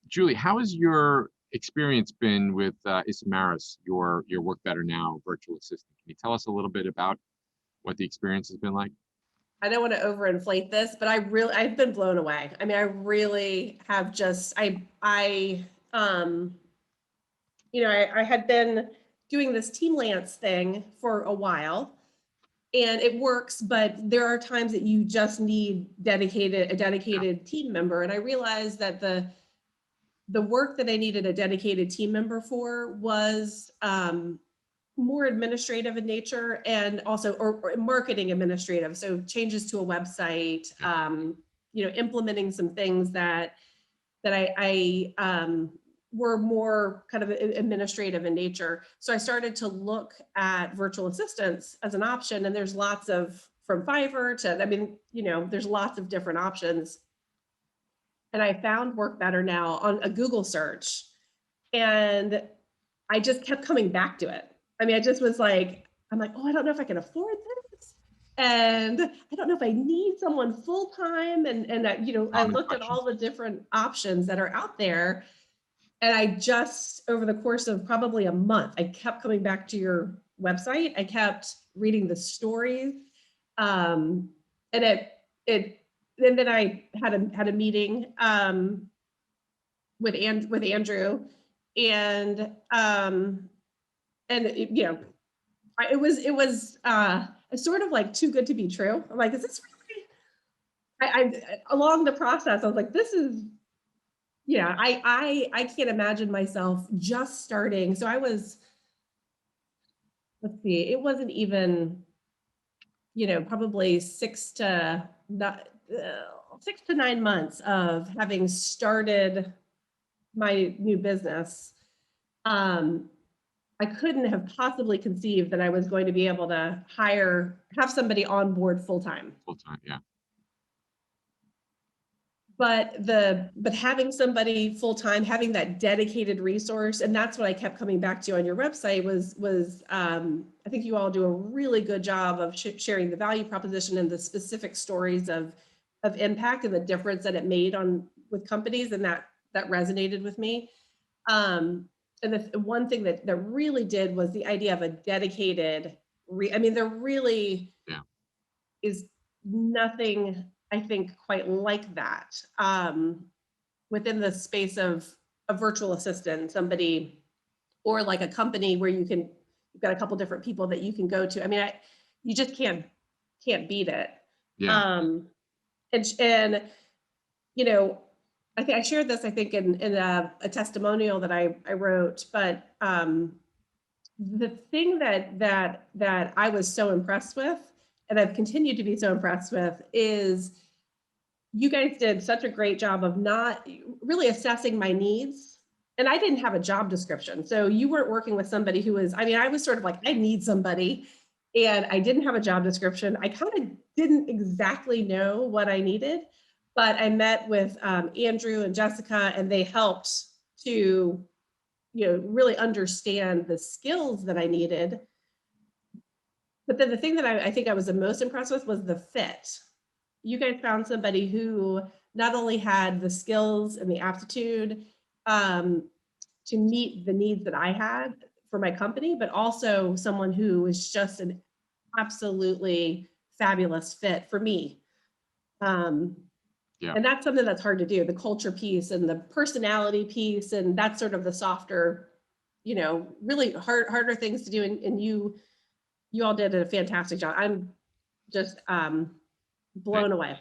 Julie, how has your experience been with Isamaris, your Work Better Now virtual assistant? Can you tell us a little bit about what the experience has been like? I don't want to overinflate this, but I've been blown away. I mean, I really have just, I had been doing this Team Lance thing for a while and it works, but there are times that you just need a Yeah, dedicated team member. And I realized that the work that I needed a dedicated team member for was, more administrative in nature and also or marketing administrative. So changes to a website, yeah, implementing some things that I were more kind of administrative in nature. So I started to look at virtual assistants as an option, and there's lots of from Fiverr to, I mean, there's lots of different options. And I found Work Better Now on a Google search, and I just kept coming back to it. I mean, I just was like, I'm like, oh, I don't know if I can afford this. And I don't know if I need someone full time. And I common looked at all questions. the different options that are out there. And I just, over the course of probably a month, I kept coming back to your website. I kept reading the stories. Um, and it, and then I had a meeting with Andrew, and it, it was sort of like too good to be true. I'm like, is this really? Along the process, I was like, this is, yeah. I can't imagine myself just starting. So I was, let's see, it wasn't even, probably 6 to 9 months of having started my new business. Um, I couldn't have possibly conceived that I was going to be able to have somebody on board full time. Full time, yeah. But having somebody full time, having that dedicated resource, and that's what I kept coming back to on your website was I think you all do a really good job of sharing the value proposition and the specific stories of impact and the difference that it made on with companies, and that resonated with me. And the one thing that really did was the idea of a dedicated. I mean, there really Yeah, is nothing, I think, quite like that within the space of a virtual assistant, somebody, or like a company where you've got a couple different people that you can go to. I mean, you just can't beat it. yeah, Um, and you know, I think I shared this, I think, in a testimonial that I wrote, but the thing that I was so impressed with, and I've continued to be so impressed with, is you guys did such a great job of not really assessing my needs. And I didn't have a job description. So you weren't working with somebody who was, I mean, I was sort of like, I need somebody. And I didn't have a job description. I kind of didn't exactly know what I needed, but I met with Andrew and Jessica, and they helped to, really understand the skills that I needed. But then the thing that I think I was the most impressed with was the fit. You guys found somebody who not only had the skills and the aptitude um, to meet the needs that I had for my company, but also someone who was just an absolutely fabulous fit for me. Um, yeah. and that's something that's hard to do, the culture piece and the personality piece, and that's sort of the softer, really harder things to do. And you all did a fantastic job. I'm just Thank blown away.